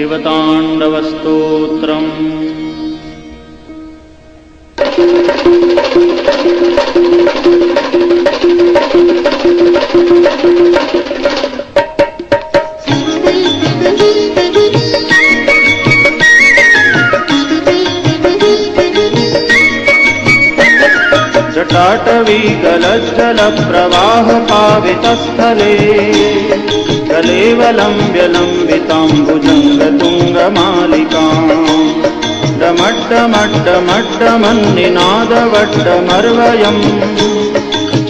शिवताण्डवस्तोत्रम्। जटाटवी गलज्जलप्रवाह पावितस्थले कलेवलम्ब्यलम्बिताम्बुजङ्गतुङ्गमालिकाम् डमड्डमड्डमड्डमन्निनादवड्डमर्वयम्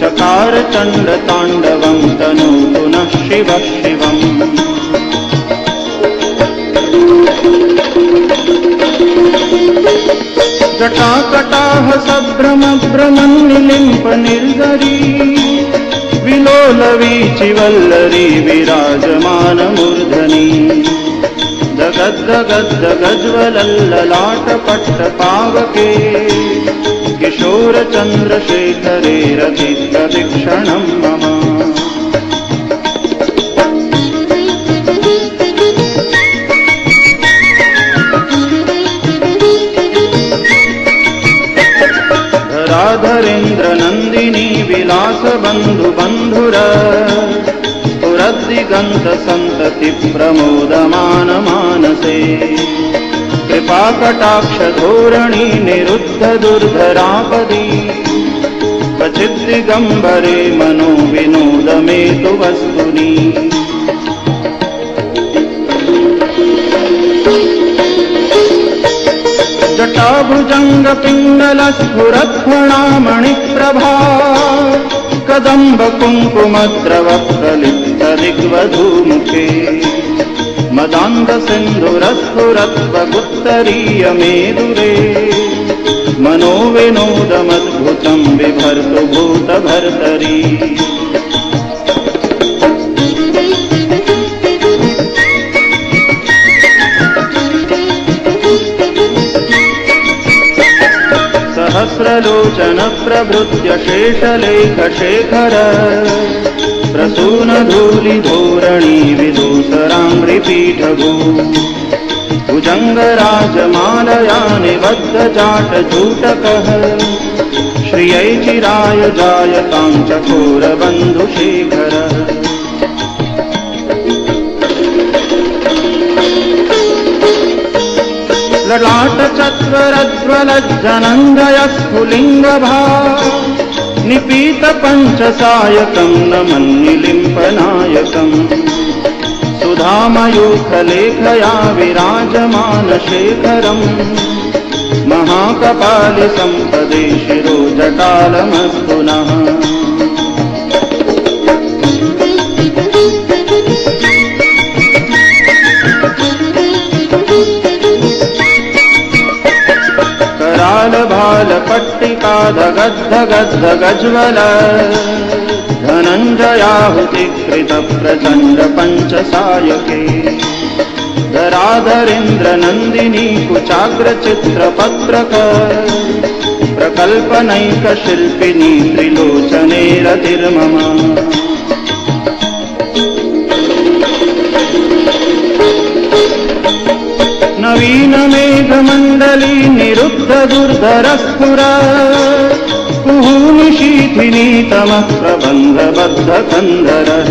चकार चण्डताण्डवं तनोतु नः शिवः शिवम्। जटाकटाह सभ्रमभ्रमन्निलिम्प निर्गरी विलोलवीचिवल्लरी विराजमानमूर्धनि दगद्दगद्दगज्वलल्ललाटपट्टपावके किशोरचन्द्रशेखरे रतिप्रदीक्षणं मम। धरेन्द्र नंदिनी विलास बंधु बंधुर पुरद्दिगंत संतति प्रमोदमान मानसे कृपा कटाक्ष धोरणी निरुद्ध दुर्धरापदी क्वचिद्दिगंबरे मनो विनोद मेतु वस्तुनि। जटाभुजंग पिंगल स्फुरत्फणामणिप्रभा कदंब कुंकुमद्रव प्रलिप्त दिग्वधूमुखे मदान्ध सिन्धुरस्फुरत्वगुत्तरीय मेदुरे मनो विनोदमद्भुतं बिभर्तु भूतभर्तरी। सहस्रलोचन प्रभृत्य शेषलेख शेखर प्रसून धूलि धोरणी विदूसराङ्घ्रिपीठभू भुजङ्गराजमालया निबद्ध जाटजूटकः श्रियै चिराय जायतां चकोरबन्धुशेखर। ललाट चत्वरज्वलज्जनङ्गय स्फुलिङ्गभा निपीत पञ्चसायकं नमन्निलिम्पनायकम् सुधामयूखलेखया विराजमानशेखरम् महाकपालि सम्पदे शिरो जटालमस्तु नः। पट्टिका धगद्धगद्धगज्वल धनञ्जयाहुतिकृत प्रचण्ड पञ्चसायके धराधरेन्द्र नन्दिनी कुचाग्रचित्रपत्रक प्रकल्पनैक शिल्पिनी त्रिलोचने रतिर्मम। नवीन मेघमण्डली निरुद्ध दुर्धरस्फुर कुहूनिशीथिनी तमः प्रबन्धबद्ध कन्धरः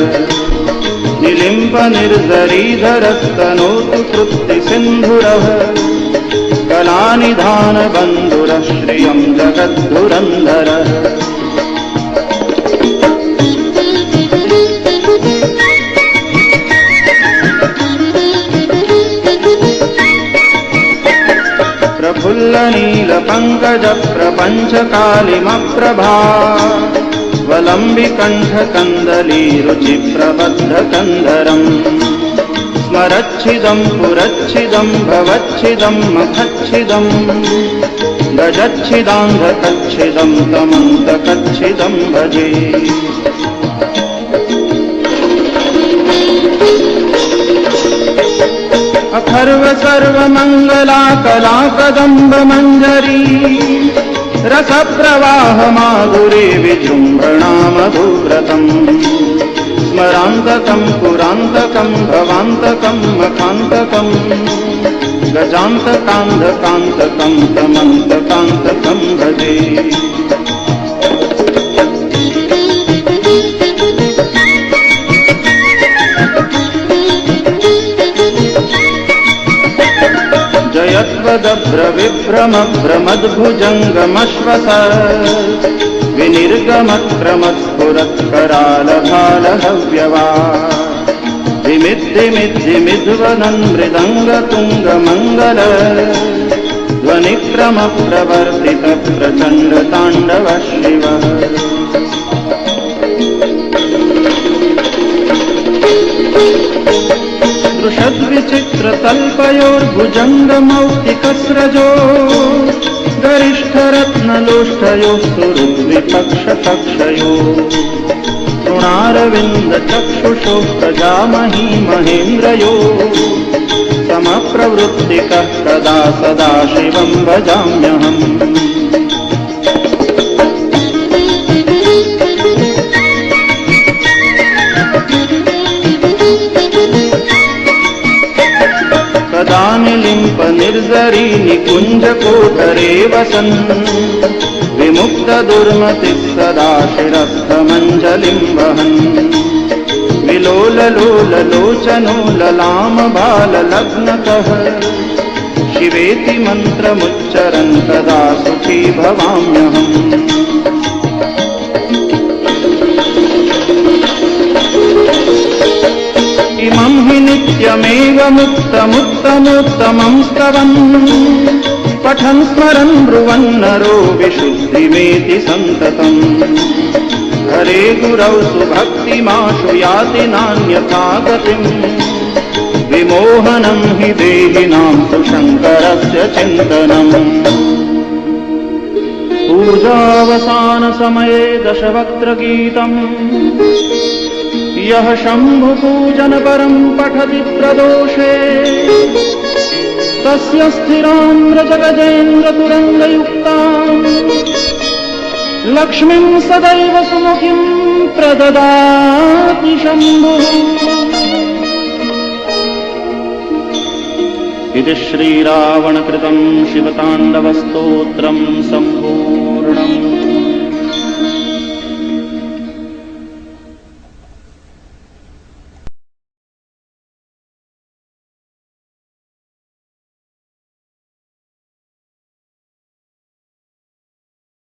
निलिम्प निर्जरीधरस्तनोतु कृत्तिसिन्धुरः कलानिधान बन्धुरः श्रियं जगद्धुरन्धरः। प्रफुल्लनीलपङ्कज प्रपञ्चकालिमप्रभा वलम्बिकण्ठकन्दलीरुचिप्रबद्धकन्धरम् स्मरच्छिदं पुरच्छिदं भवच्छिदं मखच्छिदं गजच्छिदान्धकच्छिदं तमन्तकच्छिदं भजे। अथर्व सर्वमंगला कला कदंब मंजरी रस प्रवाह माधुरे विजृंभणा मधुव्रतम् स्मरान्तकं पुरान्तकं भवान्तकं मखान्तकं गजान्तकान्धकान्तकं तमन्तकान्तकं भजे। जयत्वदभ्रविभ्रमभ्रमद्भुजङ्गमश्वस विनिर्गमक्रमत्स्फुरत्करालभालहव्यवा धिमिद्धिमिद्धिमिद्वदन् मृदङ्गतुङ्गमङ्गल ध्वनिक्रमप्रवर्तितप्रचण्डताण्डव शिवः। दृशद्विचित्रतल्पयोर्भुजङ्गमौक्तिकस्रजो गरिष्ठरत्नलोष्ठयोस्तु ऋग्विपक्षकक्षयो तृणारविन्दचक्षुषो प्रजामही महेन्द्रयो समप्रवृत्तिकः कदा सदा शिवं भजाम्यहम्। कदा निलिम्प निर्जरी निकुञ्जकोटरे वसन् विमुक्तदुर्मतिः सदा शिरस्थमञ्जलिं वहन् विलोललोललोचनो ललामबाललग्नतः शिवेति मन्त्रमुच्चरन् तदा सुखी भवाम्यहम्। इमं हि नित्यमेवमुत्तमुत्तमोत्तमं स्तवन् पठन् स्मरन् ब्रुवन् नरो विशुद्धिमेति सन्ततम्। हरे गुरौ सुभक्तिमाशु याति नान्यथा गतिम् विमोहनं हि देहिनां तु शङ्करस्य चिन्तनम्। पूजावसानसमये दशवक्त्रगीतम् यः शम्भुपूजनपरं पठति प्रदोषे तस्य स्थिराम्रजगजेन्द्रतुरङ्गयुक्तां लक्ष्मीं सदैव सुमुखीं प्रददाति शम्भुः। इति श्रीरावणकृतं शिवताण्डवस्तोत्रं सम्पूर्णम्।